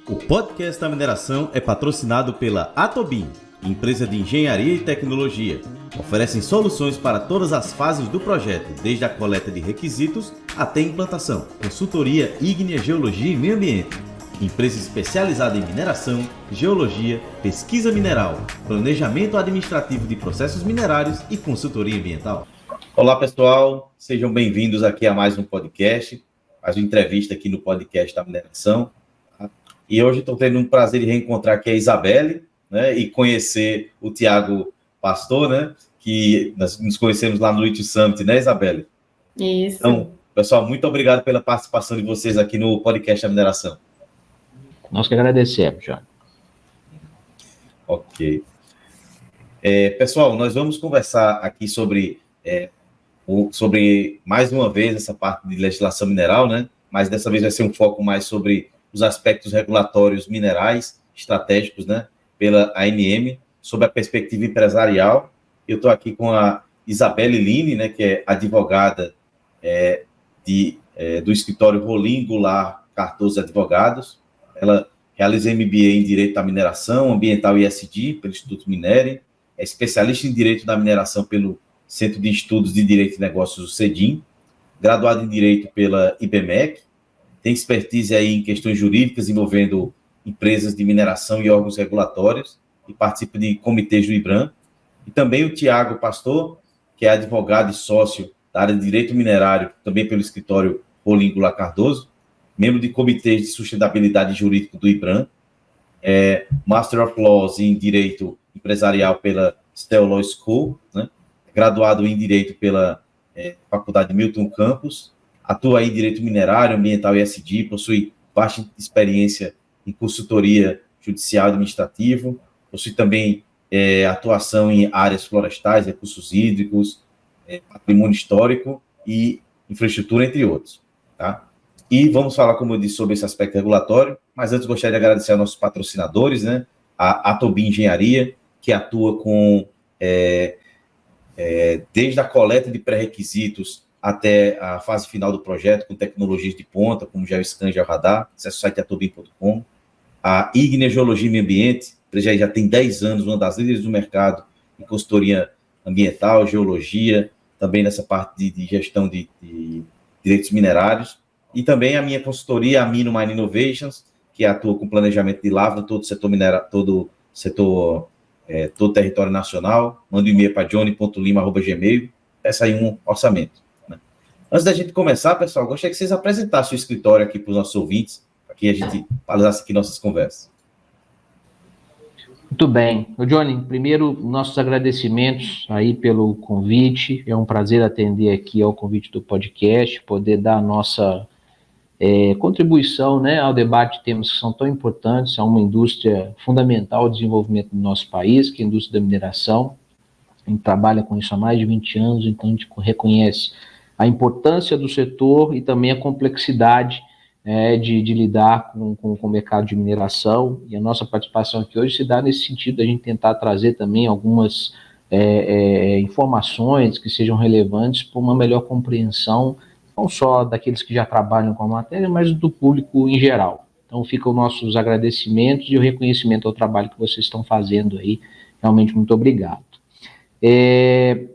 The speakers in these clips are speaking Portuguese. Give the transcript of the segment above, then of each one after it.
O podcast da mineração é patrocinado pela Atobin, empresa de engenharia e tecnologia. Oferecem soluções para todas as fases do projeto, desde a coleta de requisitos até a implantação. Consultoria ígnea, geologia e meio ambiente. Empresa especializada em mineração, geologia, pesquisa mineral, planejamento administrativo de processos minerários e consultoria ambiental. Olá pessoal, sejam bem-vindos aqui a mais um podcast, mais uma entrevista aqui no podcast da mineração. E hoje estou tendo um prazer de reencontrar aqui a Isabelle, né, e conhecer o Tiago Pastor, né, que nós nos conhecemos lá no Lithium Summit, né, Isabelle? Isso. Então, pessoal, muito obrigado pela participação de vocês aqui no podcast da mineração. Nós que agradecemos, João. Ok. Pessoal, nós vamos conversar aqui sobre mais uma vez, essa parte de legislação mineral, né? Mas dessa vez vai ser um foco mais sobre os aspectos regulatórios minerais estratégicos, né? Pela ANM, sobre a perspectiva empresarial. Eu estou aqui com a Isabelle Line, né? Que é advogada do escritório Rolim Goulart Cardoso Advogados. Ela realiza MBA em Direito da Mineração Ambiental e ESG pelo Instituto Mineiro, é especialista em Direito da Mineração pelo Centro de Estudos de Direito e Negócios, o CEDIM, graduado em Direito pela IBMEC, tem expertise aí em questões jurídicas envolvendo empresas de mineração e órgãos regulatórios e participa de comitês do IBRAM. E também o Tiago Pastor, que é advogado e sócio da área de Direito Minerário, também pelo escritório Rolim Goulart Cardoso, membro de comitês de sustentabilidade jurídico do IBRAM, Master of Laws em Direito Empresarial pela Stell Law School, né? Graduado em Direito pela Faculdade Milton Campos, atua em Direito Minerário, Ambiental e ESG, possui vasta experiência em consultoria judicial e administrativo, possui também atuação em áreas florestais, recursos hídricos, patrimônio histórico e infraestrutura, entre outros, tá? E vamos falar, como eu disse, sobre esse aspecto regulatório, mas antes gostaria de agradecer aos nossos patrocinadores, né? A Atobin Engenharia, que atua com desde a coleta de pré-requisitos até a fase final do projeto, com tecnologias de ponta, como GeoScan e GeoRadar, acesse o site atobin.com. A Ígnea Geologia e Meio Ambiente, já tem 10 anos, uma das líderes do mercado em consultoria ambiental, geologia, também nessa parte de gestão de direitos minerários. E também a minha consultoria, a Mino Mine Innovations, que atua com planejamento de lavra, todo o setor mineral, todo o território nacional. Manda um e-mail para johnny.lima@gmail, peça aí um orçamento, né? Antes da gente começar, pessoal, gostaria que vocês apresentassem o escritório aqui para os nossos ouvintes, para que a gente falasse aqui nossas conversas. Muito bem. Johnny, primeiro, nossos agradecimentos aí pelo convite. É um prazer atender aqui ao convite do podcast, poder dar a nossa contribuição, né, ao debate de temas que são tão importantes a uma indústria fundamental ao desenvolvimento do nosso país, que é a indústria da mineração. A gente trabalha com isso há mais de 20 anos, então a gente reconhece a importância do setor e também a complexidade de lidar com o mercado de mineração, e a nossa participação aqui hoje se dá nesse sentido, da gente tentar trazer também algumas informações que sejam relevantes para uma melhor compreensão, não só daqueles que já trabalham com a matéria, mas do público em geral. Então ficam nossos agradecimentos e o reconhecimento ao trabalho que vocês estão fazendo aí. Realmente muito obrigado.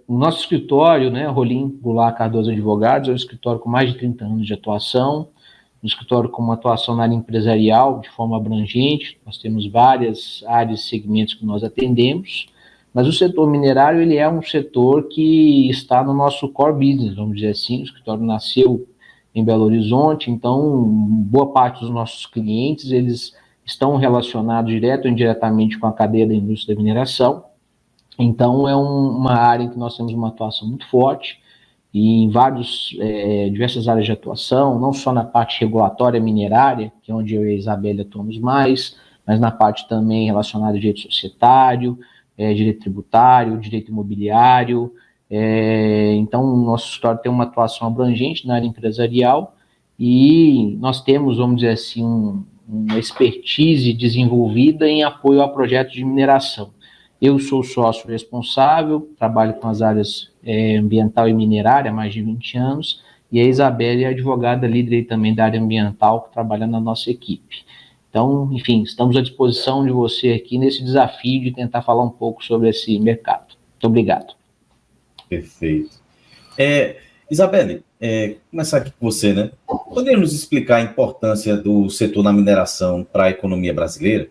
O nosso escritório, né, Rolim Goulart Cardoso Advogados, é um escritório com mais de 30 anos de atuação, um escritório com uma atuação na área empresarial de forma abrangente. Nós temos várias áreas e segmentos que nós atendemos, mas o setor minerário, ele é um setor que está no nosso core business, vamos dizer assim. O escritório nasceu em Belo Horizonte, então boa parte dos nossos clientes, eles estão relacionados direto ou indiretamente com a cadeia da indústria da mineração. Então é uma área em que nós temos uma atuação muito forte, e em diversas áreas de atuação, não só na parte regulatória minerária, que é onde eu e a Isabelle atuamos mais, mas na parte também relacionada a direito societário, direito tributário, direito imobiliário. Então, o nosso escritório tem uma atuação abrangente na área empresarial, e nós temos, vamos dizer assim, uma expertise desenvolvida em apoio a projetos de mineração. Eu sou sócio responsável, trabalho com as áreas ambiental e minerária há mais de 20 anos, e a Isabelle é advogada líder também da área ambiental, que trabalha na nossa equipe. Então, enfim, estamos à disposição de você aqui nesse desafio de tentar falar um pouco sobre esse mercado. Muito obrigado. Perfeito. Isabelle, começar aqui com você, né? Poderia nos explicar a importância do setor da mineração para a economia brasileira?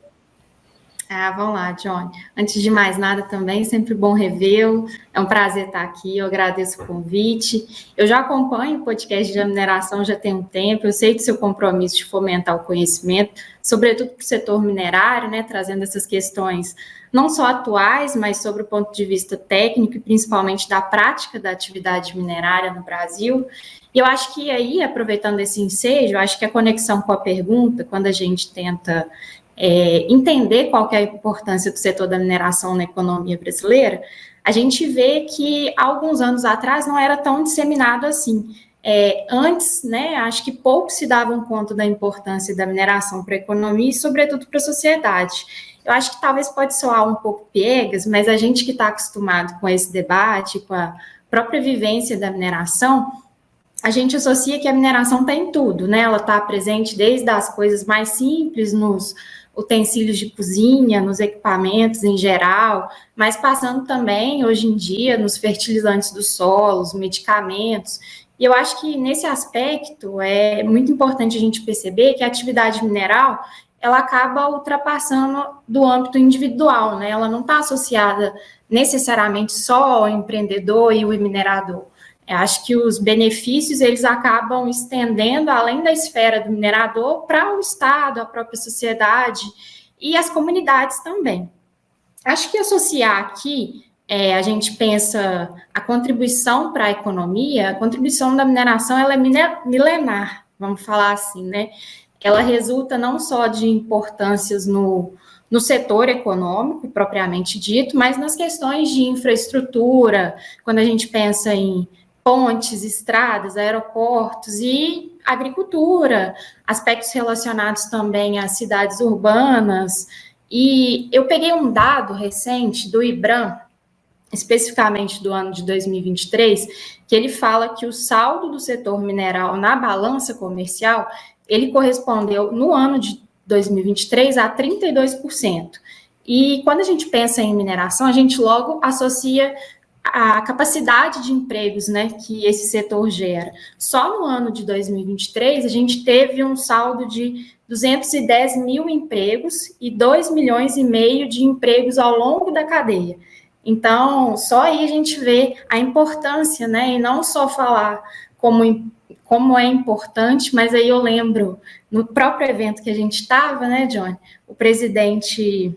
Vamos lá, John. Antes de mais nada também, sempre bom revê-lo. É um prazer estar aqui, eu agradeço o convite. Eu já acompanho o podcast de mineração já tem um tempo, eu sei do seu compromisso de fomentar o conhecimento, sobretudo para o setor minerário, né, trazendo essas questões não só atuais, mas sobre o ponto de vista técnico e principalmente da prática da atividade minerária no Brasil. E eu acho que aí, aproveitando esse ensejo, eu acho que a conexão com a pergunta, quando a gente tenta entender qual que é a importância do setor da mineração na economia brasileira, a gente vê que há alguns anos atrás não era tão disseminado assim. Antes, né, acho que poucos se davam conta da importância da mineração para a economia e, sobretudo, para a sociedade. Eu acho que talvez pode soar um pouco piegas, mas a gente que está acostumado com esse debate, com a própria vivência da mineração, a gente associa que a mineração está em tudo, né? Ela está presente desde as coisas mais simples, nos utensílios de cozinha, nos equipamentos em geral, mas passando também, hoje em dia, nos fertilizantes dos solos, medicamentos. E eu acho que, nesse aspecto, é muito importante a gente perceber que a atividade mineral, ela acaba ultrapassando do âmbito individual, né? Ela não está associada necessariamente só ao empreendedor e o minerador. Eu acho que os benefícios, eles acabam estendendo além da esfera do minerador para o Estado, a própria sociedade e as comunidades também. Acho que associar aqui, a gente pensa a contribuição para a economia, a contribuição da mineração, ela é milenar, vamos falar assim, né? Ela resulta não só de importâncias no setor econômico, propriamente dito, mas nas questões de infraestrutura, quando a gente pensa em pontes, estradas, aeroportos e agricultura, aspectos relacionados também às cidades urbanas. E eu peguei um dado recente do IBRAM, especificamente do ano de 2023, que ele fala que o saldo do setor mineral na balança comercial, ele correspondeu, no ano de 2023, a 32%. E quando a gente pensa em mineração, a gente logo associa a capacidade de empregos, né, que esse setor gera. Só no ano de 2023, a gente teve um saldo de 210 mil empregos e 2,5 milhões de empregos ao longo da cadeia. Então, só aí a gente vê a importância, né, e não só falar como é importante, mas aí eu lembro, no próprio evento que a gente estava, né, Johnny, o presidente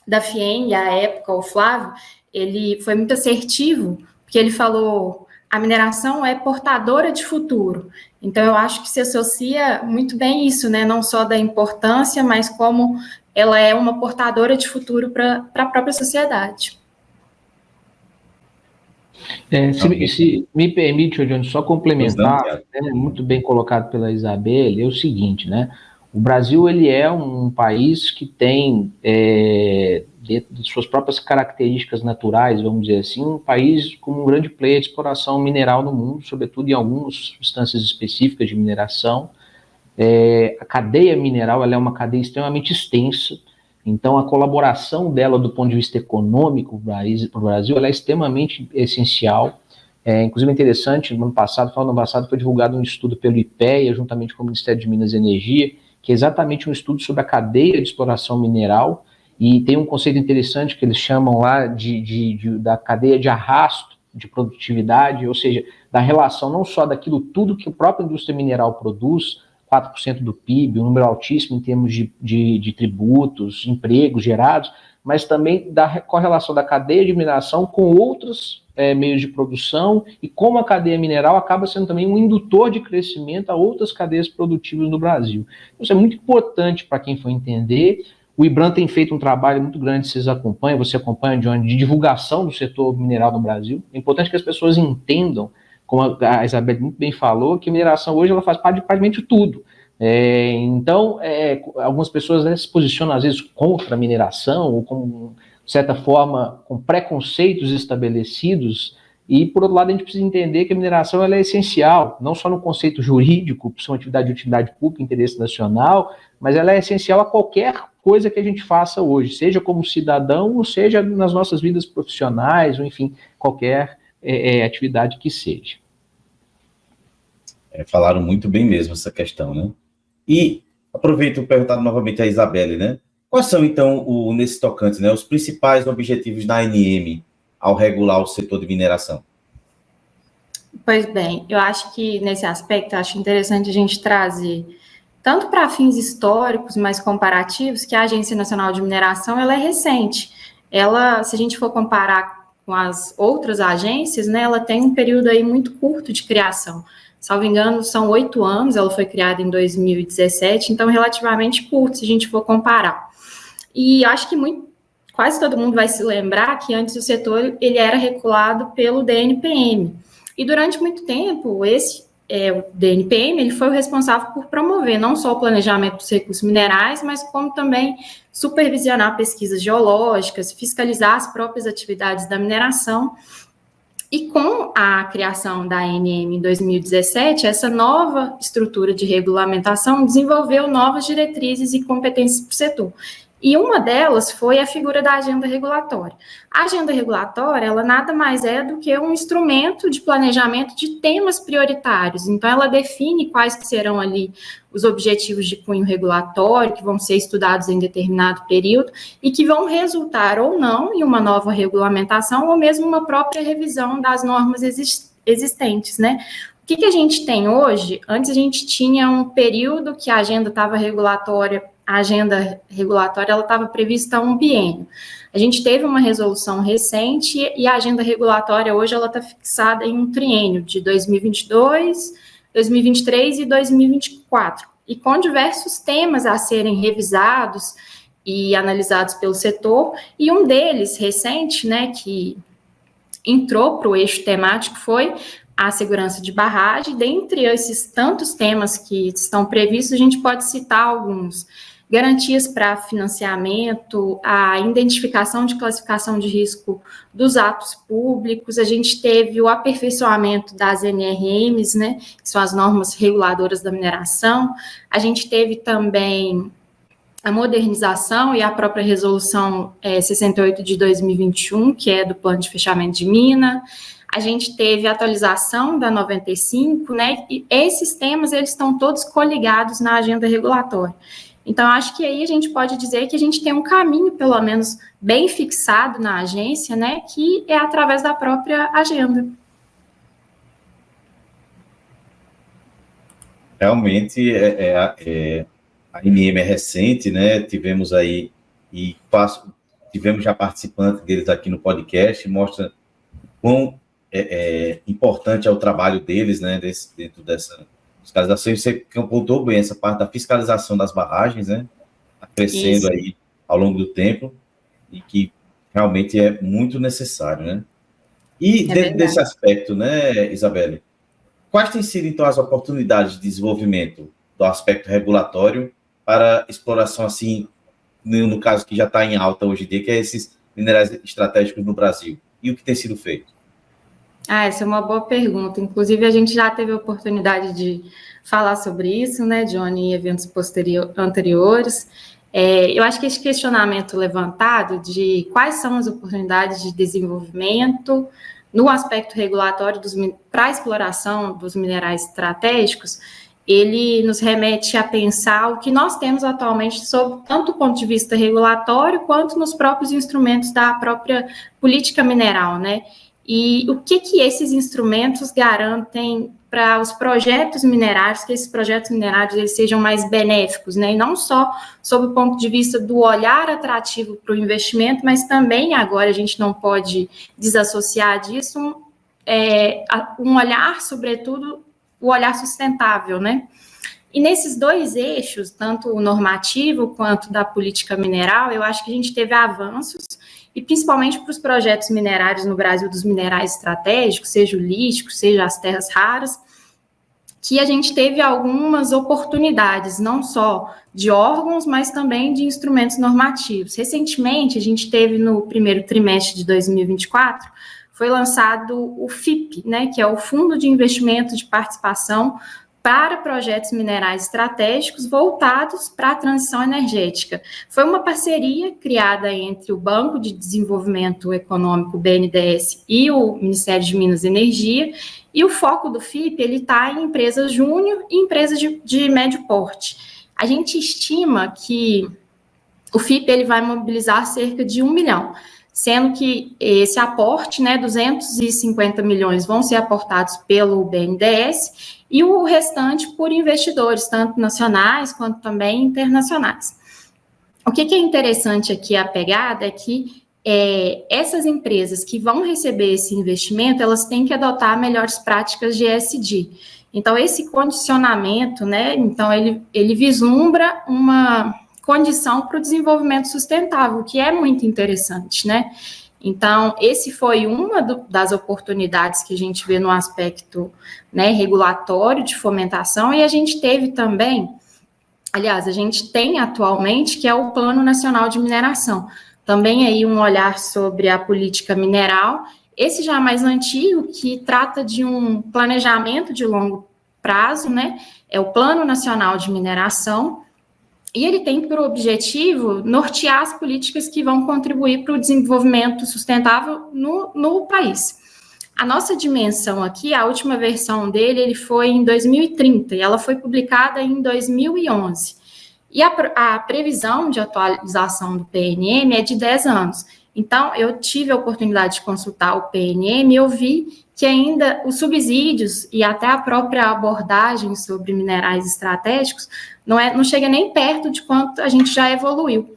da FIEM, à época, o Flávio, ele foi muito assertivo, porque ele falou, a mineração é portadora de futuro. Então, eu acho que se associa muito bem isso, né? Não só da importância, mas como ela é uma portadora de futuro para a própria sociedade. Se me permite, Johnny, só complementar, muito bem colocado pela Isabelle, é o seguinte, né? O Brasil, ele é um país que tem, dentro de suas próprias características naturais, vamos dizer assim, um país com um grande player de exploração mineral no mundo, sobretudo em algumas substâncias específicas de mineração. A cadeia mineral, ela é uma cadeia extremamente extensa, então a colaboração dela do ponto de vista econômico para o Brasil, ela é extremamente essencial. Inclusive é interessante, no ano passado foi divulgado um estudo pelo IPEA, juntamente com o Ministério de Minas e Energia, que é exatamente um estudo sobre a cadeia de exploração mineral, e tem um conceito interessante que eles chamam lá da cadeia de arrasto de produtividade, ou seja, da relação não só daquilo tudo que a própria indústria mineral produz, 4% do PIB, um número altíssimo em termos de tributos, empregos gerados, mas também da correlação da cadeia de mineração com outros meios de produção e como a cadeia mineral acaba sendo também um indutor de crescimento a outras cadeias produtivas no Brasil. Isso é muito importante para quem for entender. O IBRAM tem feito um trabalho muito grande, você acompanha, Johnny, de divulgação do setor mineral no Brasil. É importante que as pessoas entendam, como a Isabelle muito bem falou, que a mineração hoje ela faz parte de praticamente tudo. Então, algumas pessoas, né, se posicionam às vezes contra a mineração, ou de certa forma com preconceitos estabelecidos E, por outro lado, a gente precisa entender que a mineração ela é essencial, não só no conceito jurídico, por ser uma atividade de utilidade pública, interesse nacional, mas ela é essencial a qualquer coisa que a gente faça hoje, seja como cidadão, ou seja nas nossas vidas profissionais, ou enfim, qualquer atividade que seja. Falaram muito bem mesmo essa questão, né? E aproveito para perguntar novamente a Isabelle, né? Quais são, então, nesse tocante, né, os principais objetivos da ANM ao regular o setor de mineração? Pois bem, eu acho que nesse aspecto, acho interessante a gente trazer, tanto para fins históricos, mais comparativos, que a Agência Nacional de Mineração, ela é recente. Ela, se a gente for comparar com as outras agências, né, ela tem um período aí muito curto de criação. Salvo engano, são 8 anos, ela foi criada em 2017, então relativamente curto, se a gente for comparar. E acho que quase todo mundo vai se lembrar que antes o setor ele era regulado pelo DNPM. E durante muito tempo, o DNPM ele foi o responsável por promover não só o planejamento dos recursos minerais, mas como também supervisionar pesquisas geológicas, fiscalizar as próprias atividades da mineração. E com a criação da ANM em 2017, essa nova estrutura de regulamentação desenvolveu novas diretrizes e competências para o setor. E uma delas foi a figura da agenda regulatória. A agenda regulatória, ela nada mais é do que um instrumento de planejamento de temas prioritários. Então, ela define quais que serão ali os objetivos de cunho regulatório, que vão ser estudados em determinado período e que vão resultar ou não em uma nova regulamentação ou mesmo uma própria revisão das normas existentes, né? O que a gente tem hoje? Antes a gente tinha um período que a agenda regulatória ela estava prevista há um biênio. A gente teve uma resolução recente e a agenda regulatória hoje ela está fixada em um triênio de 2022, 2023 e 2024, e com diversos temas a serem revisados e analisados pelo setor, e um deles recente, né, que entrou para o eixo temático foi a segurança de barragem. Dentre esses tantos temas que estão previstos, a gente pode citar alguns: garantias para financiamento, a identificação de classificação de risco dos atos públicos, a gente teve o aperfeiçoamento das NRMs, né, que são as normas reguladoras da mineração, a gente teve também a modernização e a própria resolução 68 de 2021, que é do plano de fechamento de mina. A gente teve a atualização da 95, né, e esses temas, eles estão todos coligados na agenda regulatória. Então, acho que aí a gente pode dizer que a gente tem um caminho, pelo menos, bem fixado na agência, né, que é através da própria agenda. Realmente, a ANM é recente, né, tivemos já participantes deles aqui no podcast, mostra quão importante é o trabalho deles, né, dentro dessa fiscalização. Você apontou bem essa parte da fiscalização das barragens, né, tá crescendo Isso. Aí ao longo do tempo, e que realmente é muito necessário, né. E dentro desse aspecto, né, Isabelle, quais têm sido, então, as oportunidades de desenvolvimento do aspecto regulatório para exploração, assim, no caso que já está em alta hoje em dia, que é esses minerais estratégicos no Brasil? E o que tem sido feito? Essa é uma boa pergunta. Inclusive, a gente já teve a oportunidade de falar sobre isso, né, Johnny, em eventos anteriores. Eu acho que esse questionamento levantado de quais são as oportunidades de desenvolvimento no aspecto regulatório para a exploração dos minerais estratégicos, ele nos remete a pensar o que nós temos atualmente sob tanto o ponto de vista regulatório quanto nos próprios instrumentos da própria política mineral, né? E o que esses instrumentos garantem para os projetos minerários, que esses projetos minerários eles sejam mais benéficos, né? E não só sob o ponto de vista do olhar atrativo para o investimento, mas também, agora a gente não pode desassociar disso, um olhar, sobretudo, o olhar sustentável, né? E nesses dois eixos, tanto o normativo quanto da política mineral, eu acho que a gente teve avanços, e principalmente para os projetos minerários no Brasil, dos minerais estratégicos, seja o lítio, seja as terras raras, que a gente teve algumas oportunidades, não só de órgãos, mas também de instrumentos normativos. Recentemente, a gente teve no primeiro trimestre de 2024, foi lançado o FIP, né, que é o Fundo de Investimento de Participação para projetos minerais estratégicos voltados para a transição energética. Foi uma parceria criada entre o Banco de Desenvolvimento Econômico, BNDES, e o Ministério de Minas e Energia, e o foco do FIP está em empresas júnior e empresas de médio porte. A gente estima que o FIP ele vai mobilizar cerca de 1 milhão, sendo que esse aporte, né, 250 milhões vão ser aportados pelo BNDES e o restante por investidores, tanto nacionais quanto também internacionais. O que é interessante aqui, a pegada, é que essas empresas que vão receber esse investimento, elas têm que adotar melhores práticas de ESG. Então, esse condicionamento, né, então ele vislumbra uma condição para o desenvolvimento sustentável, que é muito interessante, né? Então, esse foi uma das oportunidades que a gente vê no aspecto, né, regulatório de fomentação, e a gente teve também, aliás, a gente tem atualmente, que é o Plano Nacional de Mineração, também aí um olhar sobre a política mineral, esse já mais antigo, que trata de um planejamento de longo prazo, né, é o Plano Nacional de Mineração, e ele tem por objetivo nortear as políticas que vão contribuir para o desenvolvimento sustentável no país. A nossa dimensão aqui, a última versão dele, ele foi em 2030, e ela foi publicada em 2011. E a previsão de atualização do PNM é de 10 anos. Então, eu tive a oportunidade de consultar o PNM e eu vi que ainda os subsídios e até a própria abordagem sobre minerais estratégicos não chega nem perto de quanto a gente já evoluiu.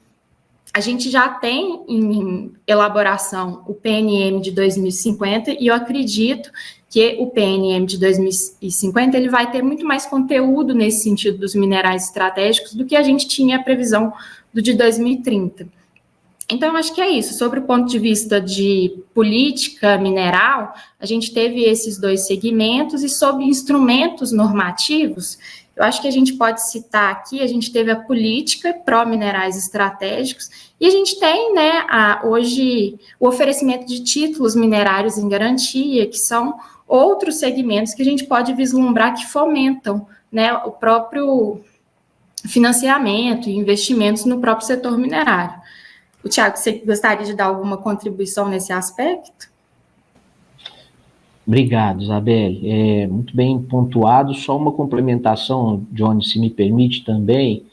A gente já tem em elaboração o PNM de 2050 e eu acredito que o PNM de 2050 ele vai ter muito mais conteúdo nesse sentido dos minerais estratégicos do que a gente tinha a previsão do de 2030. Então, eu acho que é isso. Sobre o ponto de vista de política mineral, a gente teve esses dois segmentos, e sobre instrumentos normativos, eu acho que a gente pode citar aqui, a gente teve a política pró-minerais estratégicos, e a gente tem, né, hoje, o oferecimento de títulos minerários em garantia, que são outros segmentos que a gente pode vislumbrar que fomentam, né, o próprio financiamento e investimentos no próprio setor minerário. O Tiago, você gostaria de dar alguma contribuição nesse aspecto? Obrigado, Isabelle. Muito bem pontuado. Só uma complementação, Johnny, se me permite também.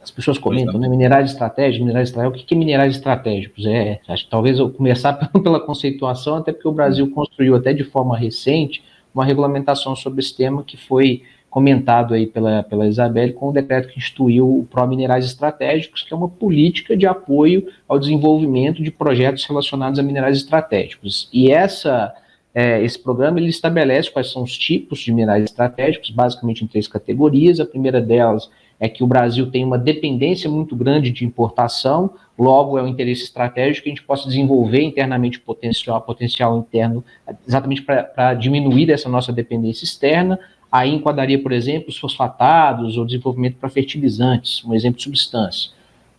As pessoas comentam, né, minerais estratégicos. O que é minerais estratégicos? Acho que talvez eu começar pela conceituação, até porque o Brasil construiu até de forma recente uma regulamentação sobre esse tema que foi comentado aí pela Isabelle, com o decreto que instituiu o Pró-Minerais Estratégicos, que é uma política de apoio ao desenvolvimento de projetos relacionados a minerais estratégicos. E esse programa ele estabelece quais são os tipos de minerais estratégicos, basicamente em 3 categorias. A primeira delas é que o Brasil tem uma dependência muito grande de importação, logo é um interesse estratégico que a gente possa desenvolver internamente o potencial interno, exatamente para diminuir essa nossa dependência externa. Aí enquadraria, por exemplo, os fosfatados ou desenvolvimento para fertilizantes, um exemplo de substância.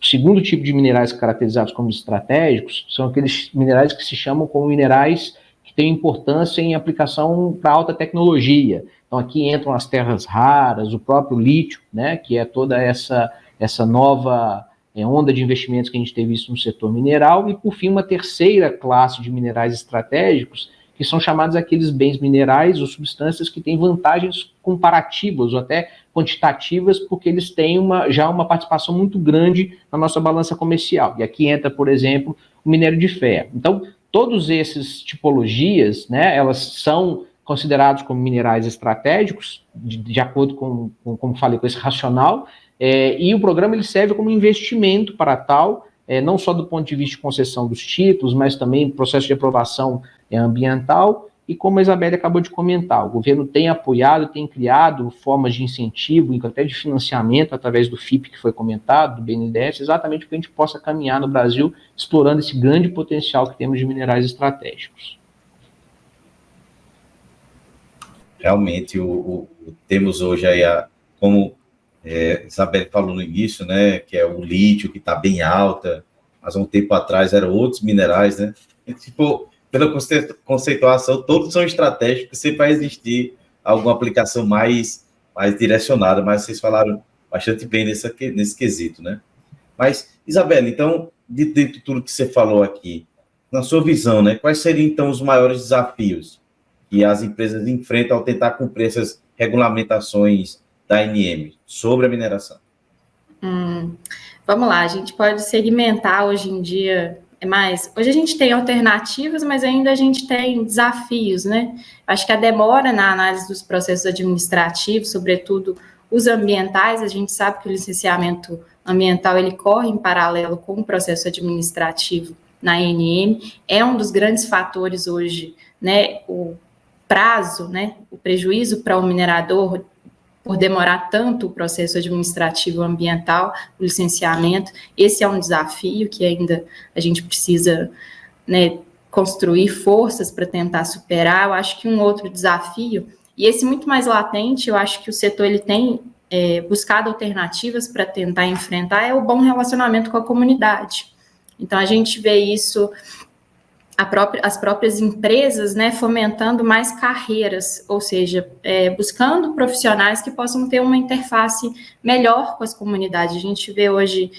O segundo tipo de minerais caracterizados como estratégicos são aqueles minerais que se chamam como minerais que têm importância em aplicação para alta tecnologia. Então aqui entram as terras raras, o próprio lítio, né, que é toda essa nova onda de investimentos que a gente tem visto no setor mineral, e por fim uma terceira classe de minerais estratégicos, que são chamados aqueles bens minerais ou substâncias que têm vantagens comparativas ou até quantitativas, porque eles têm já uma participação muito grande na nossa balança comercial. E aqui entra, por exemplo, o minério de ferro. Então, todas essas tipologias, né, elas são considerados como minerais estratégicos, de acordo com, como falei, com esse racional, e o programa ele serve como investimento para tal, não só do ponto de vista de concessão dos títulos, mas também processo de aprovação ambiental, e como a Isabelle acabou de comentar, o governo tem apoiado, tem criado formas de incentivo, até de financiamento, através do FIP que foi comentado, do BNDES, exatamente para que a gente possa caminhar no Brasil, explorando esse grande potencial que temos de minerais estratégicos. Realmente, temos hoje aí, como Isabelle falou no início, né, que é o lítio, que está bem alta, mas há um tempo atrás eram outros minerais, né? Tipo, pela conceituação, todos são estratégicos, sempre vai existir alguma aplicação mais direcionada, mas vocês falaram bastante bem nesse quesito, né? Mas, Isabela, então, dentro de tudo que você falou aqui, na sua visão, né, quais seriam, então, os maiores desafios que as empresas enfrentam ao tentar cumprir essas regulamentações da ANM sobre a mineração? Vamos lá, a gente pode segmentar hoje em dia, hoje a gente tem alternativas, mas ainda a gente tem desafios, né? Acho que a demora na análise dos processos administrativos, sobretudo os ambientais, a gente sabe que o licenciamento ambiental, ele corre em paralelo com o processo administrativo na ANM, é um dos grandes fatores hoje, né? O prazo, né? O prejuízo para o minerador por demorar tanto o processo administrativo ambiental, o licenciamento. Esse é um desafio que ainda a gente precisa, né, construir forças para tentar superar. Eu acho que um outro desafio, e esse muito mais latente, eu acho que o setor ele tem buscado alternativas para tentar enfrentar, é o bom relacionamento com a comunidade. Então, a gente vê isso, as próprias empresas, né, fomentando mais carreiras, ou seja, buscando profissionais que possam ter uma interface melhor com as comunidades. A gente vê hoje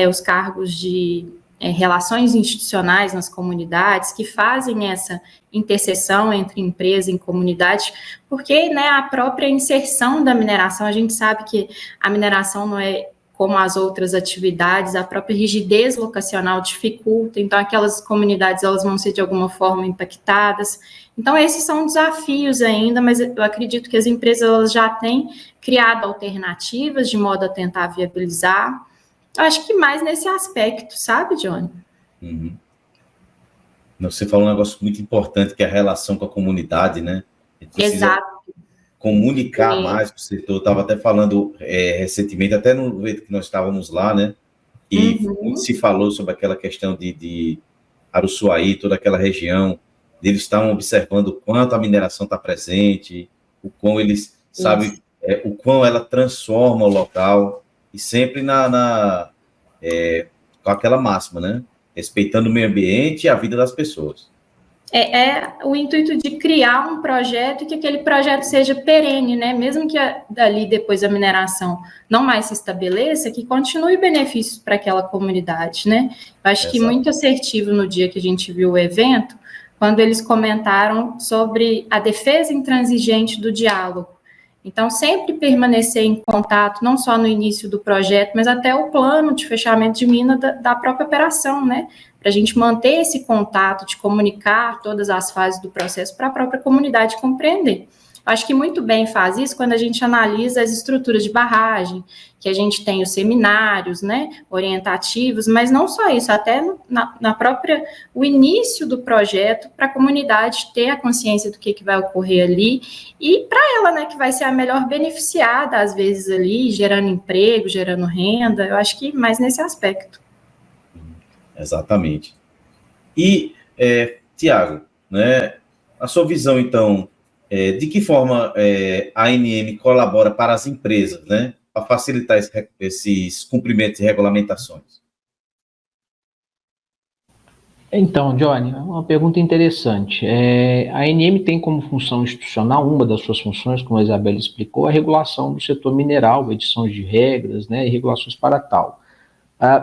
os cargos de relações institucionais nas comunidades que fazem essa interseção entre empresa e comunidade, porque, né, a própria inserção da mineração, a gente sabe que a mineração não é como as outras atividades, a própria rigidez locacional dificulta, então aquelas comunidades elas vão ser de alguma forma impactadas. Então esses são desafios ainda, mas eu acredito que as empresas elas já têm criado alternativas de modo a tentar viabilizar. Eu acho que mais nesse aspecto, sabe, Johnny? Uhum. Você falou um negócio muito importante, que é a relação com a comunidade, né? Exato. Comunicar mais com o setor. Eu estava até falando recentemente, até no momento que nós estávamos lá, né? E muito se falou sobre aquela questão de Aruçuaí, toda aquela região. Eles estavam observando o quanto a mineração está presente, o quão eles sabem, o quão ela transforma o local, e sempre com aquela máxima, né? Respeitando o meio ambiente e a vida das pessoas. O intuito de criar um projeto e que aquele projeto seja perene, né? Mesmo que dali depois a mineração não mais se estabeleça, que continue benefícios para aquela comunidade, né? Eu acho que muito assertivo no dia que a gente viu o evento, quando eles comentaram sobre a defesa intransigente do diálogo. Então, sempre permanecer em contato, não só no início do projeto, mas até o plano de fechamento de mina da própria operação, né? Para a gente manter esse contato, de comunicar todas as fases do processo para a própria comunidade compreender. Eu acho que muito bem faz isso quando a gente analisa as estruturas de barragem, que a gente tem os seminários, né, orientativos, mas não só isso, até na própria, o início do projeto, para a comunidade ter a consciência do que vai ocorrer ali, e para ela, né, que vai ser a melhor beneficiada, às vezes, ali, gerando emprego, gerando renda, eu acho que mais nesse aspecto. Exatamente. E, Tiago, né, a sua visão, então, de que forma a ANM colabora para as empresas, né, para facilitar esses cumprimentos e regulamentações? Então, Johnny, uma pergunta interessante. A ANM tem como função institucional, uma das suas funções, como a Isabela explicou, a regulação do setor mineral, edições de regras, né, e regulações para tal.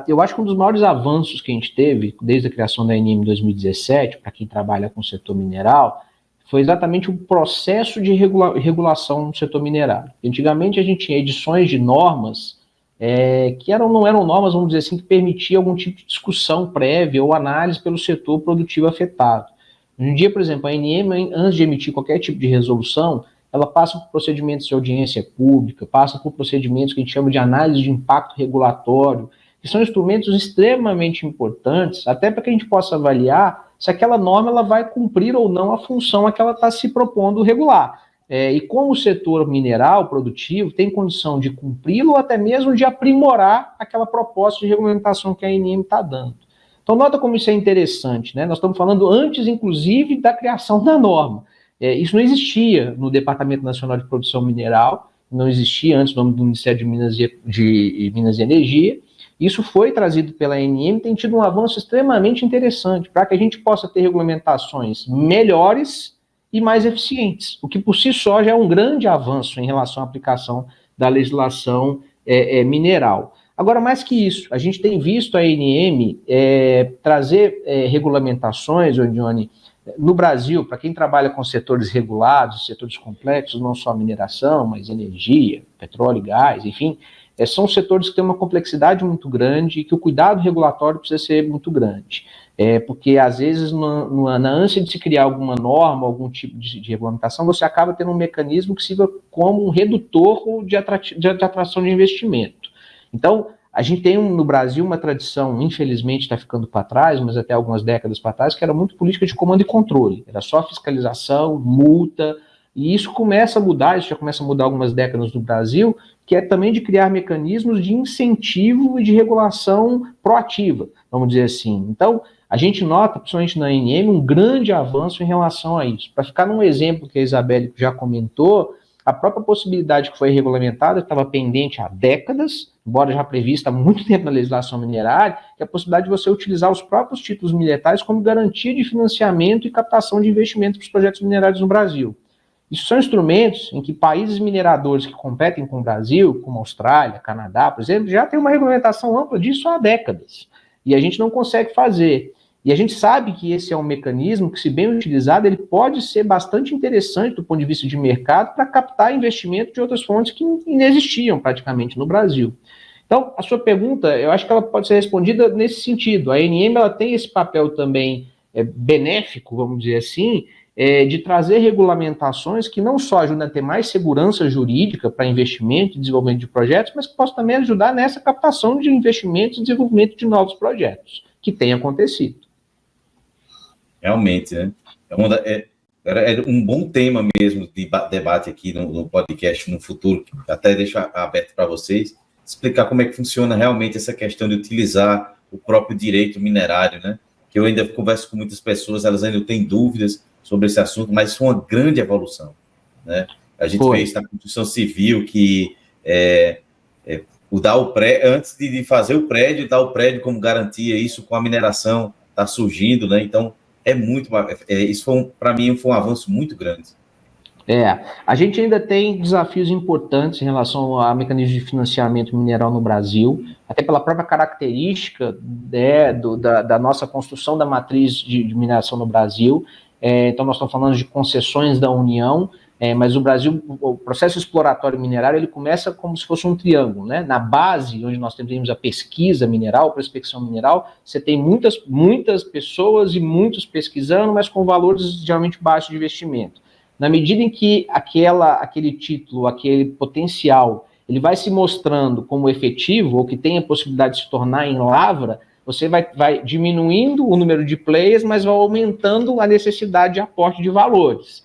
Eu acho que um dos maiores avanços que a gente teve, desde a criação da ANM em 2017, para quem trabalha com o setor mineral, foi exatamente o processo de regulação no setor minerário. Antigamente a gente tinha edições de normas que não eram normas, vamos dizer assim, que permitiam algum tipo de discussão prévia ou análise pelo setor produtivo afetado. Hoje em dia, por exemplo, a ANM, antes de emitir qualquer tipo de resolução, ela passa por procedimentos de audiência pública, passa por procedimentos que a gente chama de análise de impacto regulatório, que são instrumentos extremamente importantes, até para que a gente possa avaliar se aquela norma ela vai cumprir ou não a função a que ela está se propondo regular. E como o setor mineral produtivo tem condição de cumpri-lo ou até mesmo de aprimorar aquela proposta de regulamentação que a ANM está dando. Então, nota como isso é interessante, né? Nós estamos falando antes, inclusive, da criação da norma. Isso não existia no Departamento Nacional de Produção Mineral, não existia antes, no nome do Ministério de Minas e Energia. Isso foi trazido pela ANM, tem tido um avanço extremamente interessante para que a gente possa ter regulamentações melhores e mais eficientes, o que por si só já é um grande avanço em relação à aplicação da legislação mineral. Agora, mais que isso, a gente tem visto a ANM trazer regulamentações, Johnny, no Brasil, para quem trabalha com setores regulados, setores complexos, não só mineração, mas energia, petróleo, gás, enfim, são setores que têm uma complexidade muito grande e que o cuidado regulatório precisa ser muito grande. Porque, às vezes, na ânsia de se criar alguma norma, algum tipo de regulamentação, você acaba tendo um mecanismo que sirva como um redutor de atração de investimento. Então, a gente tem no Brasil uma tradição, infelizmente está ficando para trás, mas até algumas décadas para trás, que era muito política de comando e controle. Era só fiscalização, multa, e isso começa a mudar, isso já começa a mudar algumas décadas no Brasil, que é também de criar mecanismos de incentivo e de regulação proativa, vamos dizer assim. Então, a gente nota, principalmente na ANM, um grande avanço em relação a isso. Para ficar num exemplo que a Isabelle já comentou, a própria possibilidade que foi regulamentada, que estava pendente há décadas, embora já prevista há muito tempo na legislação minerária, que é a possibilidade de você utilizar os próprios títulos militares como garantia de financiamento e captação de investimentos para os projetos minerários no Brasil. Isso são instrumentos em que países mineradores que competem com o Brasil, como a Austrália, Canadá, por exemplo, já tem uma regulamentação ampla disso há décadas. E a gente não consegue fazer. E a gente sabe que esse é um mecanismo que, se bem utilizado, ele pode ser bastante interessante do ponto de vista de mercado para captar investimento de outras fontes que inexistiam praticamente no Brasil. Então, a sua pergunta, eu acho que ela pode ser respondida nesse sentido. A ANM ela tem esse papel também benéfico, vamos dizer assim, de trazer regulamentações que não só ajudam a ter mais segurança jurídica para investimento e desenvolvimento de projetos, mas que possam também ajudar nessa captação de investimentos e desenvolvimento de novos projetos, que tem acontecido. Realmente, né? É um bom tema mesmo de debate aqui no podcast no futuro, até deixo aberto para vocês, explicar como é que funciona realmente essa questão de utilizar o próprio direito minerário, né? Que eu ainda converso com muitas pessoas, elas ainda têm dúvidas sobre esse assunto, mas isso foi uma grande evolução, né? A gente vê isso na Constituição Civil, que antes de fazer o prédio, dar o prédio como garantia, isso com a mineração está surgindo, né? Então, isso para mim foi um avanço muito grande. A gente ainda tem desafios importantes em relação a mecanismos de financiamento mineral no Brasil, até pela própria característica da nossa construção da matriz de mineração no Brasil. Então, nós estamos falando de concessões da União, mas o Brasil, o processo exploratório minerário, ele começa como se fosse um triângulo, né? Na base, onde nós temos a pesquisa mineral, prospecção mineral, você tem muitas pessoas e muitos pesquisando, mas com valores geralmente baixos de investimento. Na medida em que aquele título, aquele potencial, ele vai se mostrando como efetivo, ou que tem a possibilidade de se tornar em lavra, você vai diminuindo o número de players, mas vai aumentando a necessidade de aporte de valores.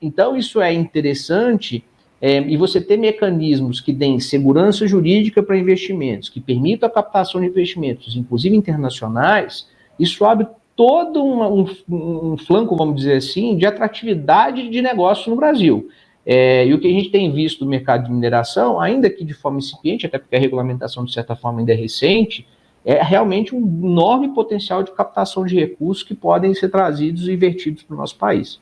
Então, isso é interessante, e você ter mecanismos que deem segurança jurídica para investimentos, que permitam a captação de investimentos, inclusive internacionais, isso abre todo um flanco, vamos dizer assim, de atratividade de negócio no Brasil. E o que a gente tem visto no mercado de mineração, ainda que de forma incipiente, até porque a regulamentação, de certa forma, ainda é recente, é realmente um enorme potencial de captação de recursos que podem ser trazidos e invertidos para o nosso país.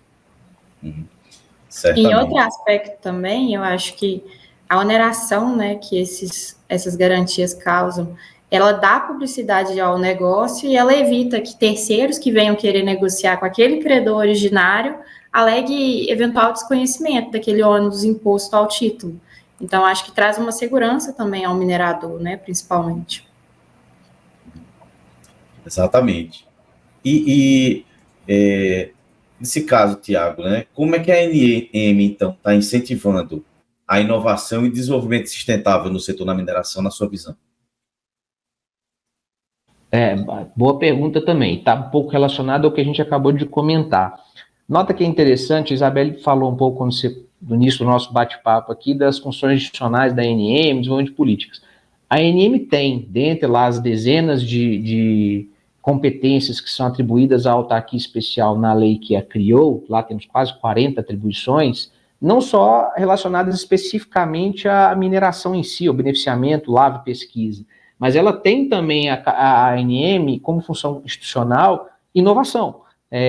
E outro aspecto também, eu acho que a oneração, né, que essas garantias causam, ela dá publicidade ao negócio e ela evita que terceiros que venham querer negociar com aquele credor originário alegue eventual desconhecimento daquele ônus imposto ao título. Então, acho que traz uma segurança também ao minerador, né, principalmente. Exatamente. Nesse caso, Tiago, né, como é que a ANM, então, está incentivando a inovação e desenvolvimento sustentável no setor da mineração, na sua visão? Boa pergunta também. Está um pouco relacionado ao que a gente acabou de comentar. Nota que é interessante, a Isabelle falou um pouco no início do nosso bate-papo aqui das funções institucionais da ANM, desenvolvimento de políticas. A ANM tem, dentre lá as dezenas de competências que são atribuídas à autarquia especial na lei que a criou, lá temos quase 40 atribuições, não só relacionadas especificamente à mineração em si, ao beneficiamento, lavra e pesquisa, mas ela tem também a ANM como função institucional inovação,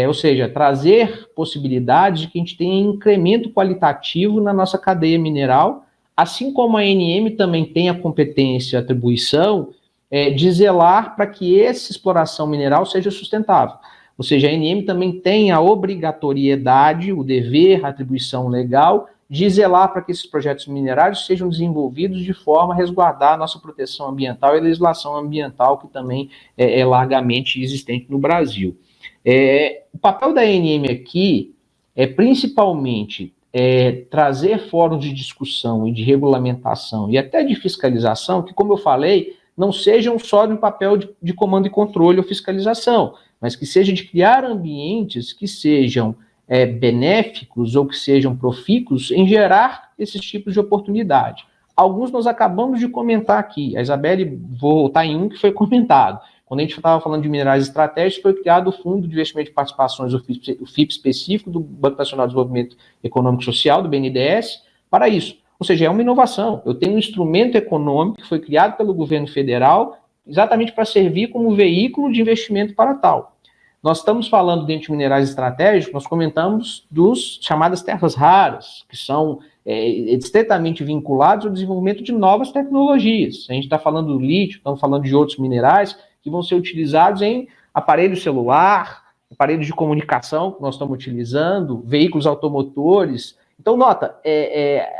ou seja, trazer possibilidades de que a gente tenha incremento qualitativo na nossa cadeia mineral, assim como a ANM também tem a competência, a atribuição de zelar para que essa exploração mineral seja sustentável. Ou seja, a ANM também tem a obrigatoriedade, o dever, a atribuição legal de zelar para que esses projetos minerários sejam desenvolvidos de forma a resguardar a nossa proteção ambiental e a legislação ambiental que também é largamente existente no Brasil. O papel da ANM aqui é principalmente trazer fóruns de discussão e de regulamentação e até de fiscalização que, como eu falei, não sejam só no papel de comando e controle ou fiscalização, mas que seja de criar ambientes que sejam benéficos ou que sejam profícuos em gerar esses tipos de oportunidade. Alguns nós acabamos de comentar aqui. A Isabelle, vou voltar em um que foi comentado. Quando a gente estava falando de minerais estratégicos, foi criado o Fundo de Investimento de Participações, o FIP específico, do Banco Nacional de Desenvolvimento Econômico e Social, do BNDES, para isso. Ou seja, é uma inovação. Eu tenho um instrumento econômico que foi criado pelo governo federal exatamente para servir como veículo de investimento para tal. Nós estamos falando dentro de minerais estratégicos, nós comentamos dos chamadas terras raras, que são estreitamente vinculados ao desenvolvimento de novas tecnologias. A gente está falando do lítio, estamos falando de outros minerais que vão ser utilizados em aparelho celular, aparelhos de comunicação que nós estamos utilizando, veículos automotores. Então, nota,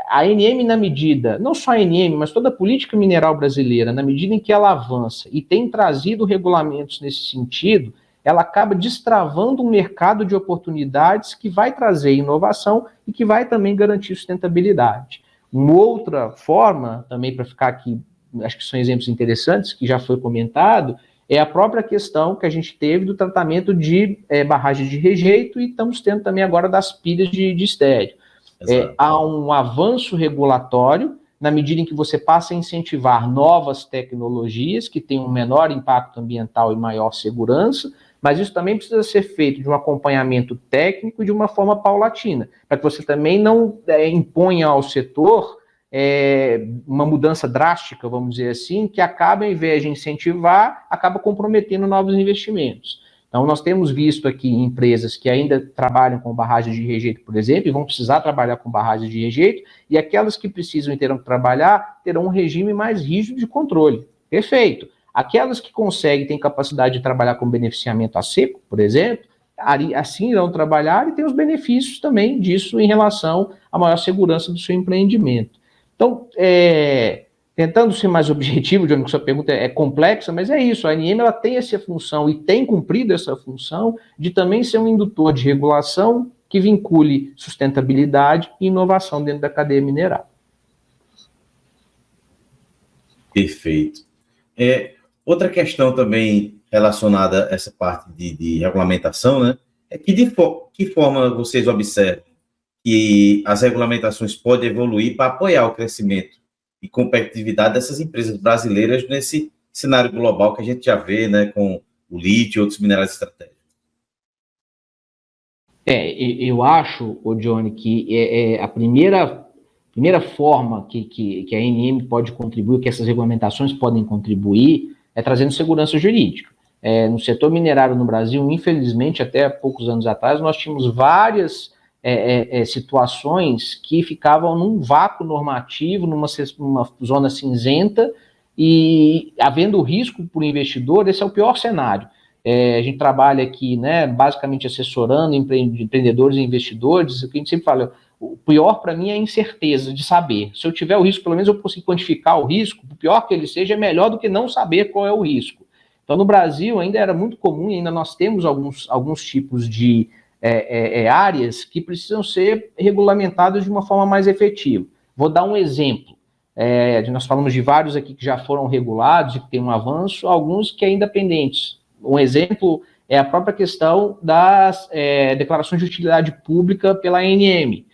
a ANM na medida, não só a ANM, mas toda a política mineral brasileira, na medida em que ela avança e tem trazido regulamentos nesse sentido, ela acaba destravando um mercado de oportunidades que vai trazer inovação e que vai também garantir sustentabilidade. Uma outra forma, também para ficar aqui, acho que são exemplos interessantes, que já foi comentado, é a própria questão que a gente teve do tratamento de barragens de rejeito e estamos tendo também agora das pilhas de estéreo. Há um avanço regulatório, na medida em que você passa a incentivar novas tecnologias que têm um menor impacto ambiental e maior segurança, mas isso também precisa ser feito de um acompanhamento técnico e de uma forma paulatina, para que você também não imponha ao setor uma mudança drástica, vamos dizer assim, que acaba, ao invés de incentivar, acaba comprometendo novos investimentos. Então, nós temos visto aqui empresas que ainda trabalham com barragens de rejeito, por exemplo, e vão precisar trabalhar com barragens de rejeito, e aquelas que precisam e terão que trabalhar terão um regime mais rígido de controle. Perfeito. Aquelas que conseguem, têm capacidade de trabalhar com beneficiamento a seco, por exemplo, assim irão trabalhar e tem os benefícios também disso em relação à maior segurança do seu empreendimento. Então, tentando ser mais objetivo, Johnny, que sua pergunta é complexa, mas é isso, a ANM ela tem essa função e tem cumprido essa função de também ser um indutor de regulação que vincule sustentabilidade e inovação dentro da cadeia mineral. Perfeito. Outra questão também relacionada a essa parte de regulamentação, né, é que que forma vocês observam que as regulamentações podem evoluir para apoiar o crescimento e competitividade dessas empresas brasileiras nesse cenário global que a gente já vê, né, com o lítio e outros minerais estratégicos? Eu acho, Johnny, que a primeira forma que a ANM pode contribuir, que essas regulamentações podem contribuir, é trazendo segurança jurídica. No setor minerário no Brasil, infelizmente, até poucos anos atrás, nós tínhamos várias situações que ficavam num vácuo normativo, numa zona cinzenta, e havendo risco para o investidor, esse é o pior cenário. A gente trabalha aqui, né, basicamente assessorando empreendedores e investidores. O que a gente sempre fala, o pior para mim é a incerteza de saber. Se eu tiver o risco, pelo menos eu consigo quantificar o risco, por pior que ele seja, é melhor do que não saber qual é o risco. Então, no Brasil, ainda era muito comum, e ainda nós temos alguns tipos de áreas que precisam ser regulamentadas de uma forma mais efetiva. Vou dar um exemplo. Nós falamos de vários aqui que já foram regulados e que tem um avanço, alguns que ainda pendentes. Um exemplo é a própria questão das declarações de utilidade pública pela ANM.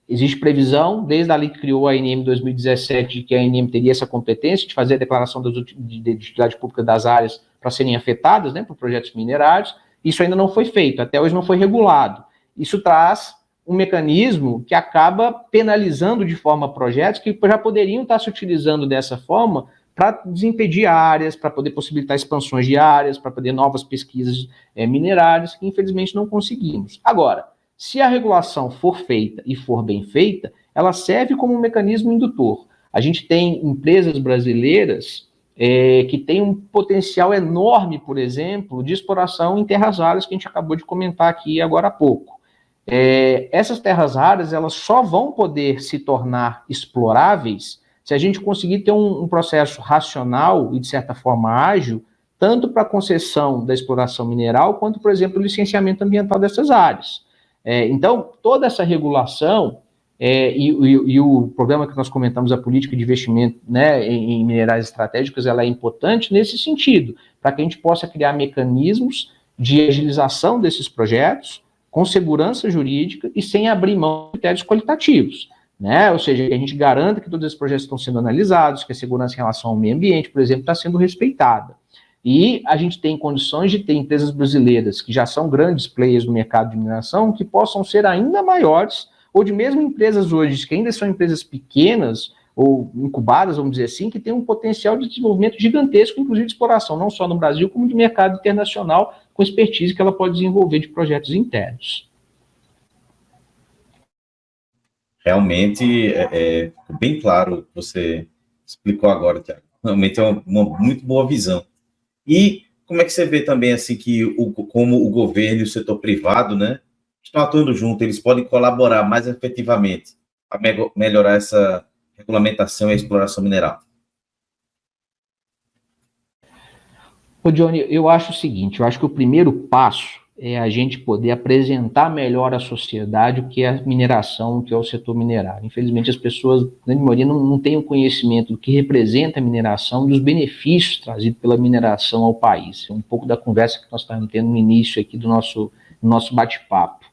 Existe previsão, desde a lei que criou a ANM em 2017, de que a ANM teria essa competência de fazer a declaração de utilidade pública das áreas para serem afetadas, né, por projetos minerários. Isso ainda não foi feito, até hoje não foi regulado. Isso traz um mecanismo que acaba penalizando de forma projetos que já poderiam estar se utilizando dessa forma para desimpedir áreas, para poder possibilitar expansões de áreas, para poder novas pesquisas minerárias, que infelizmente não conseguimos. Agora, se a regulação for feita e for bem feita, ela serve como um mecanismo indutor. A gente tem empresas brasileiras que têm um potencial enorme, por exemplo, de exploração em terras raras, que a gente acabou de comentar aqui agora há pouco. Essas terras raras, elas só vão poder se tornar exploráveis se a gente conseguir ter um processo racional e, de certa forma, ágil, tanto para a concessão da exploração mineral, quanto, por exemplo, o licenciamento ambiental dessas áreas. Então, toda essa regulação e o programa que nós comentamos, a política de investimento, né, em minerais estratégicos, ela é importante nesse sentido, para que a gente possa criar mecanismos de agilização desses projetos, com segurança jurídica e sem abrir mão de critérios qualitativos. Né? Ou seja, que a gente garanta que todos esses projetos estão sendo analisados, que a segurança em relação ao meio ambiente, por exemplo, está sendo respeitada. E a gente tem condições de ter empresas brasileiras que já são grandes players no mercado de mineração, que possam ser ainda maiores, ou de mesmo empresas hoje que ainda são empresas pequenas, ou incubadas, vamos dizer assim, que têm um potencial de desenvolvimento gigantesco, inclusive de exploração, não só no Brasil, como de mercado internacional, com expertise que ela pode desenvolver de projetos internos. Realmente, bem claro o que você explicou agora, Tiago. Realmente é uma muito boa visão. E como é que você vê também, assim, como o governo e o setor privado, né, estão atuando junto, eles podem colaborar mais efetivamente para melhorar essa regulamentação e a exploração mineral? Ô, Johnny, eu acho o seguinte, eu acho que o primeiro passo é a gente poder apresentar melhor à sociedade o que é a mineração, o que é o setor minerário. Infelizmente, as pessoas, na grande maioria, não têm o conhecimento do que representa a mineração e dos benefícios trazidos pela mineração ao país. É um pouco da conversa que nós estávamos tendo no início aqui do nosso bate-papo.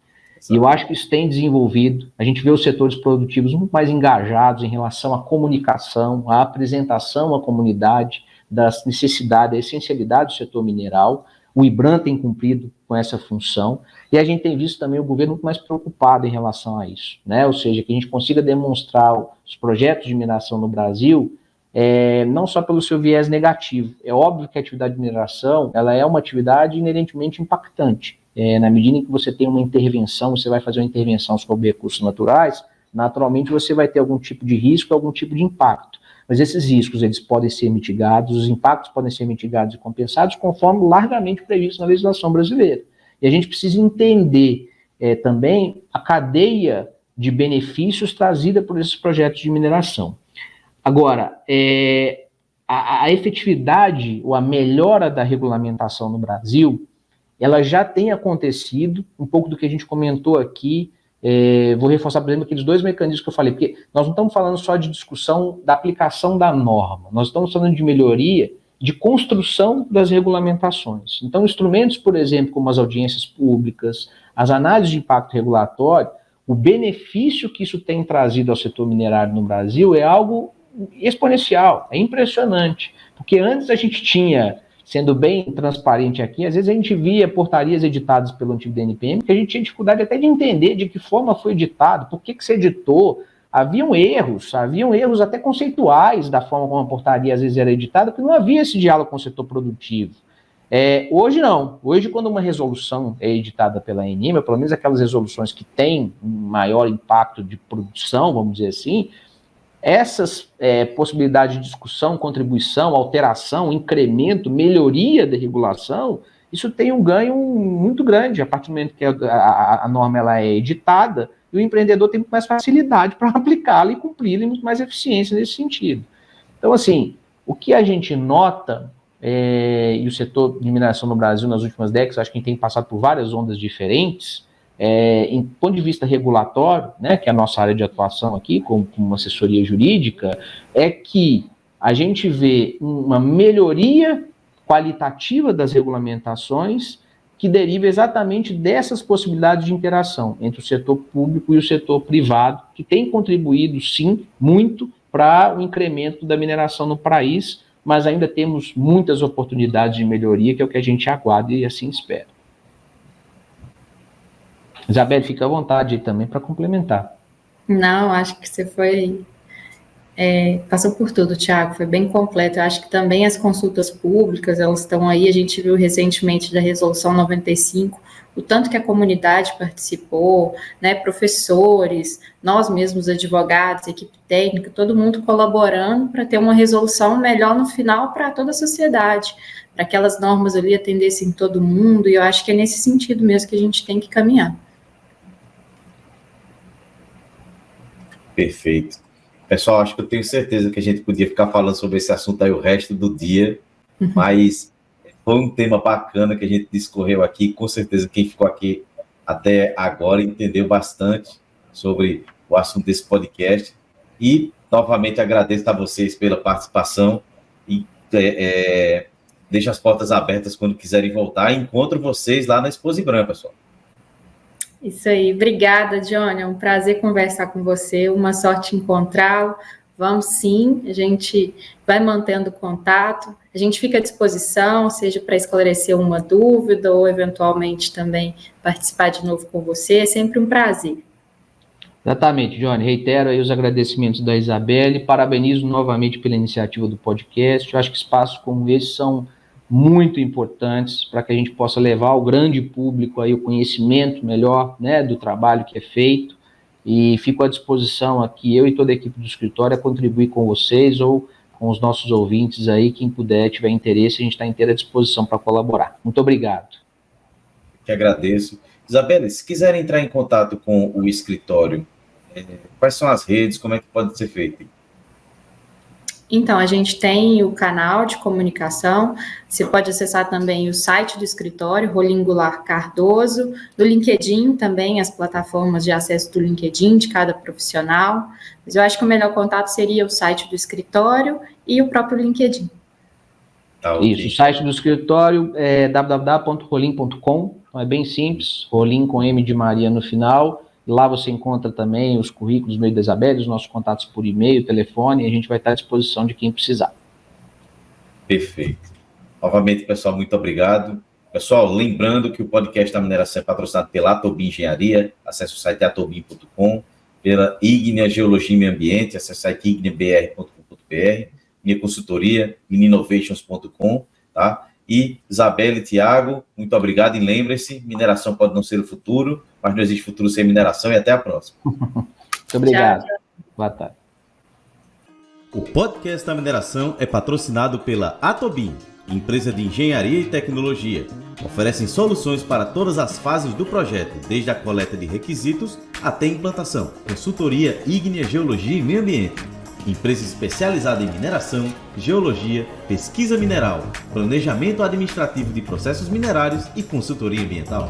E eu acho que isso tem desenvolvido, a gente vê os setores produtivos muito mais engajados em relação à comunicação, à apresentação à comunidade da necessidade, da essencialidade do setor mineral. O IBRAM tem cumprido com essa função, e a gente tem visto também o governo muito mais preocupado em relação a isso, né? Ou seja, que a gente consiga demonstrar os projetos de mineração no Brasil, não só pelo seu viés negativo. É óbvio que a atividade de mineração, ela é uma atividade inerentemente impactante. Na medida em que você tem uma intervenção, você vai fazer uma intervenção sobre recursos naturais, naturalmente você vai ter algum tipo de risco, algum tipo de impacto. Mas esses riscos, eles podem ser mitigados, os impactos podem ser mitigados e compensados conforme largamente previsto na legislação brasileira. E a gente precisa entender também a cadeia de benefícios trazida por esses projetos de mineração. Agora, a efetividade ou a melhora da regulamentação no Brasil, ela já tem acontecido, um pouco do que a gente comentou aqui. Vou reforçar, por exemplo, aqueles dois mecanismos que eu falei, porque nós não estamos falando só de discussão da aplicação da norma, nós estamos falando de melhoria de construção das regulamentações. Então, instrumentos, por exemplo, como as audiências públicas, as análises de impacto regulatório, o benefício que isso tem trazido ao setor minerário no Brasil é algo exponencial, é impressionante, porque antes a gente tinha, sendo bem transparente aqui, às vezes a gente via portarias editadas pelo antigo DNPM, que a gente tinha dificuldade até de entender de que forma foi editado, por que se editou. Haviam erros até conceituais da forma como a portaria às vezes era editada, porque não havia esse diálogo com o setor produtivo. Hoje não. Hoje, quando uma resolução é editada pela ANM, pelo menos aquelas resoluções que têm um maior impacto de produção, vamos dizer assim, essas possibilidades de discussão, contribuição, alteração, incremento, melhoria da regulação, isso tem um ganho muito grande a partir do momento que a norma ela é editada e o empreendedor tem muito mais facilidade para aplicá-la e cumpri-la e muito mais eficiência nesse sentido. Então, assim, o que a gente nota, e o setor de mineração no Brasil nas últimas décadas, acho que a gente tem passado por várias ondas diferentes, em ponto de vista regulatório, né, que é a nossa área de atuação aqui, como uma assessoria jurídica, é que a gente vê uma melhoria qualitativa das regulamentações que deriva exatamente dessas possibilidades de interação entre o setor público e o setor privado, que tem contribuído, sim, muito para o incremento da mineração no país, mas ainda temos muitas oportunidades de melhoria, que é o que a gente aguarda e assim espera. Isabel, fica à vontade aí também para complementar. Não, acho que você foi Passou por tudo, Tiago, foi bem completo. Eu acho que também as consultas públicas, elas estão aí, a gente viu recentemente da Resolução 95, o tanto que a comunidade participou, né, professores, nós mesmos advogados, equipe técnica, todo mundo colaborando para ter uma resolução melhor no final para toda a sociedade, para aquelas normas ali atendessem todo mundo, e eu acho que é nesse sentido mesmo que a gente tem que caminhar. Perfeito. Pessoal, acho que eu tenho certeza que a gente podia ficar falando sobre esse assunto aí o resto do dia, mas foi um tema bacana que a gente discorreu aqui. Com certeza quem ficou aqui até agora entendeu bastante sobre o assunto desse podcast. E, novamente, agradeço a vocês pela participação e deixo as portas abertas quando quiserem voltar. Encontro vocês lá na Expo Zibram, pessoal. Isso aí, obrigada, Johnny, é um prazer conversar com você, uma sorte encontrá-lo, vamos sim, a gente vai mantendo contato, a gente fica à disposição, seja para esclarecer uma dúvida ou eventualmente também participar de novo com você, é sempre um prazer. Exatamente, Johnny, reitero aí os agradecimentos da Isabelle, parabenizo novamente pela iniciativa do podcast, eu acho que espaços como esse são muito importantes para que a gente possa levar ao grande público aí o conhecimento melhor, né, do trabalho que é feito, e fico à disposição aqui, eu e toda a equipe do escritório, a contribuir com vocês ou com os nossos ouvintes aí, quem puder, tiver interesse, a gente está inteira à disposição para colaborar. Muito obrigado. Que agradeço. Isabelle, se quiserem entrar em contato com o escritório, quais são as redes, como é que pode ser feito? Então, a gente tem o canal de comunicação, você pode acessar também o site do escritório, Rolim Goulart Cardoso, do LinkedIn também, as plataformas de acesso do LinkedIn de cada profissional, mas eu acho que o melhor contato seria o site do escritório e o próprio LinkedIn. Tá, okay. Isso, o site do escritório é www.rolim.com, então é bem simples, Rolim com M de Maria no final. Lá você encontra também os currículos do meio da Isabelle, os nossos contatos por e-mail, telefone, e a gente vai estar à disposição de quem precisar. Perfeito. Novamente, pessoal, muito obrigado. Pessoal, lembrando que o podcast da mineração é patrocinado pela Atobim Engenharia, acesse o site atobim.com, pela Ignea Geologia e Meio Ambiente, acesse o site igneabr.com.br, minha consultoria, mininovations.com, tá? E Isabelle e Tiago, muito obrigado. E lembre-se, mineração pode não ser o futuro, mas não existe futuro sem mineração. E até a próxima. Muito obrigado. Tchau. Boa tarde. O podcast da mineração é patrocinado pela Atobim, empresa de engenharia e tecnologia. Oferecem soluções para todas as fases do projeto, desde a coleta de requisitos até a implantação. Consultoria Ignea Geologia e Meio Ambiente. Empresa especializada em mineração, geologia, pesquisa mineral, planejamento administrativo de processos minerários e consultoria ambiental.